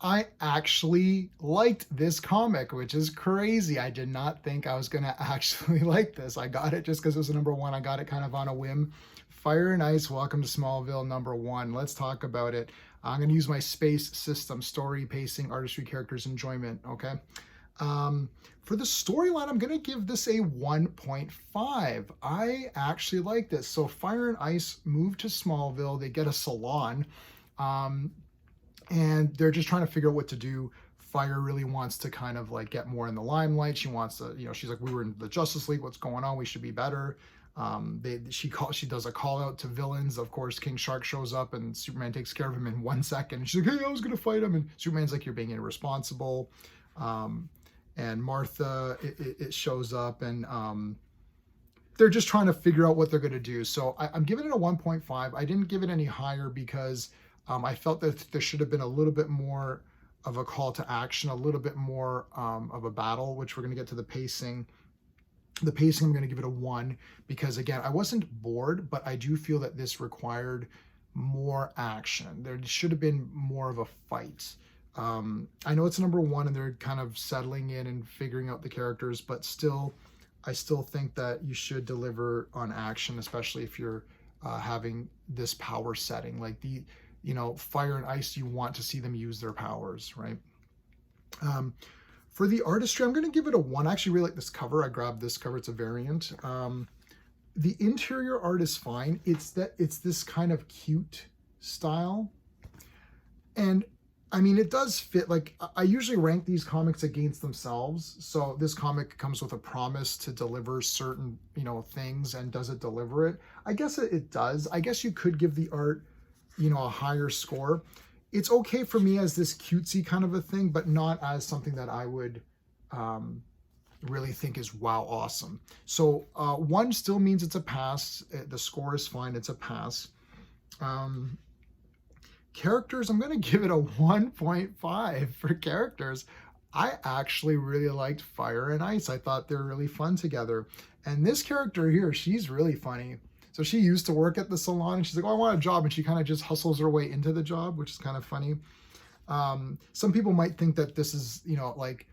I actually liked this comic, which is crazy. I did not think I was going to actually like this. I got it just because it was a number one. I got it kind of on a whim. Fire and Ice, Welcome to Smallville, number one. Let's talk about it. I'm going to use my space system, story, pacing, artistry, characters, enjoyment. Okay. Um, for the storyline, I'm going to give this a 1.5. I actually like this. So Fire and Ice move to Smallville. They get a salon. Um, and they're just trying to figure out what to do. Fire really wants to kind of like get more in the limelight. She wants to, she's like, we were in the Justice League. What's going on? We should be better. She does a call out to villains. Of course, King Shark shows up and Superman takes care of him in 1 second. And she's like, hey, I was gonna fight him. And Superman's like, you're being irresponsible. And Martha, it shows up, and they're just trying to figure out what they're gonna do. So I'm giving it a 1.5. I didn't give it any higher because I felt that there should have been a little bit more of a call to action, a little bit more of a battle, which we're going to get to the pacing. The pacing, I'm going to give it a 1 because, again, I wasn't bored, but I do feel that this required more action. There should have been more of a fight. I know it's number one and they're kind of settling in and figuring out the characters, but still, I still think that you should deliver on action, especially if you're having this power setting. Like Fire and Ice, you want to see them use their powers, right? For the artistry, I'm going to give it a 1. I actually really like this cover. I grabbed this cover. It's a variant. The interior art is fine. It's this kind of cute style. And I mean, it does fit. Like, I usually rank these comics against themselves. So this comic comes with a promise to deliver certain, things, and does it deliver it? I guess it does. I guess you could give the art a higher score. It's okay for me as this cutesy kind of a thing, but not as something that I would really think is wow awesome. So 1 still means it's a pass. The score is fine. It's a pass. Characters, I'm going to give it a 1.5 for characters. I actually really liked Fire and Ice. I thought they're really fun together. And this character here, she's really funny. So she used to work at the salon, and she's like, oh, I want a job. And she kind of just hustles her way into the job, which is kind of funny. Some people might think that this is, like,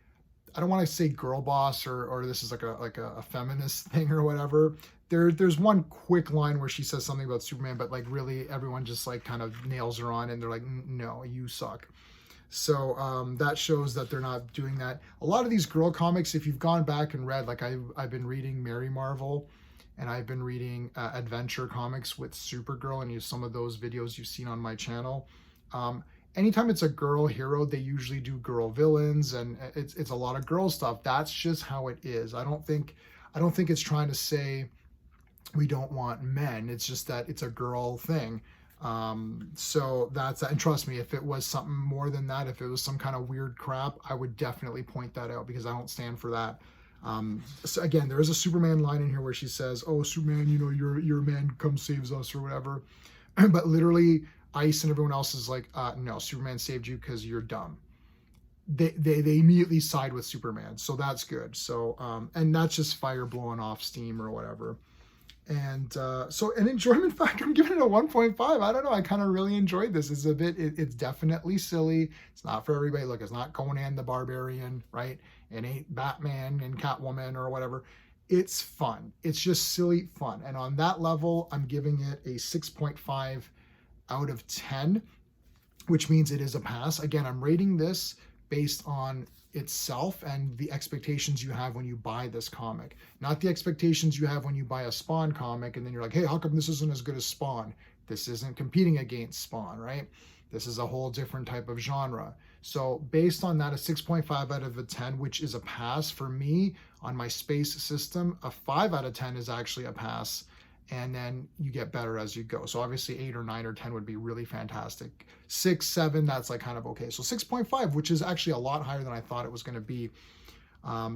I don't want to say girl boss or this is like a feminist thing or whatever. There's one quick line where she says something about Superman, but like really everyone just like kind of nails her on and they're like, no, you suck. So that shows that they're not doing that. A lot of these girl comics, if you've gone back and read, like I've been reading Mary Marvel, and I've been reading adventure comics with Supergirl, and some of those videos you've seen on my channel. Anytime it's a girl hero, they usually do girl villains, and it's a lot of girl stuff. That's just how it is. I don't think it's trying to say we don't want men. It's just that it's a girl thing. So that's that. And trust me, if it was something more than that, if it was some kind of weird crap, I would definitely point that out because I don't stand for that. So again, there is a Superman line in here where she says, oh, Superman, your man comes saves us or whatever. But literally Ice and everyone else is like, no, Superman saved you because you're dumb. They immediately side with Superman. So that's good. So, and that's just Fire blowing off steam or whatever. And so an enjoyment factor, I'm giving it a 1.5. I don't know. I kind of really enjoyed this. It's definitely silly. It's not for everybody. Look, it's not Conan the Barbarian, right? It ain't Batman and Catwoman or whatever. It's fun. It's just silly fun. And on that level, I'm giving it a 6.5 out of 10, which means it is a pass. Again, I'm rating this based on itself and the expectations you have when you buy this comic, not the expectations you have when you buy a Spawn comic and then you're like, hey, how come this isn't as good as Spawn? This isn't competing against Spawn, right? This is a whole different type of genre. So based on that, a 6.5 out of a 10, which is a pass for me on my space system. A 5 out of 10 is actually a pass, and then you get better as you go. So obviously 8 or 9 or 10 would be really fantastic. 6, 7, that's like kind of okay. So 6.5, which is actually a lot higher than I thought it was going to be.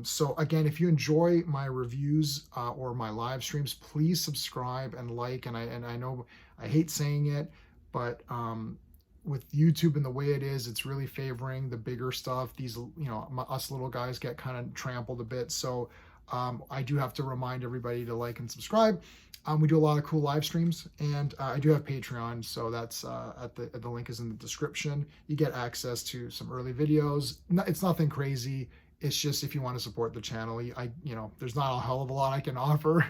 So again, if you enjoy my reviews or my live streams, please subscribe and like. And I know I hate saying it, but with YouTube and the way it is, it's really favoring the bigger stuff. These, us little guys get kind of trampled a bit. So I do have to remind everybody to like and subscribe. We do a lot of cool live streams, and I do have Patreon, so that's the link is in the description. You get access to some early videos. It's nothing crazy. It's just if you want to support the channel, there's not a hell of a lot I can offer,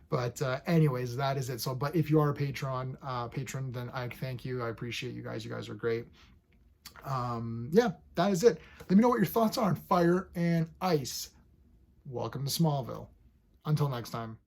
but anyways, that is it. So, but if you are a patron, then I thank you. I appreciate you guys. You guys are great. Yeah, that is it. Let me know what your thoughts are on Fire and Ice. Welcome to Smallville. Until next time.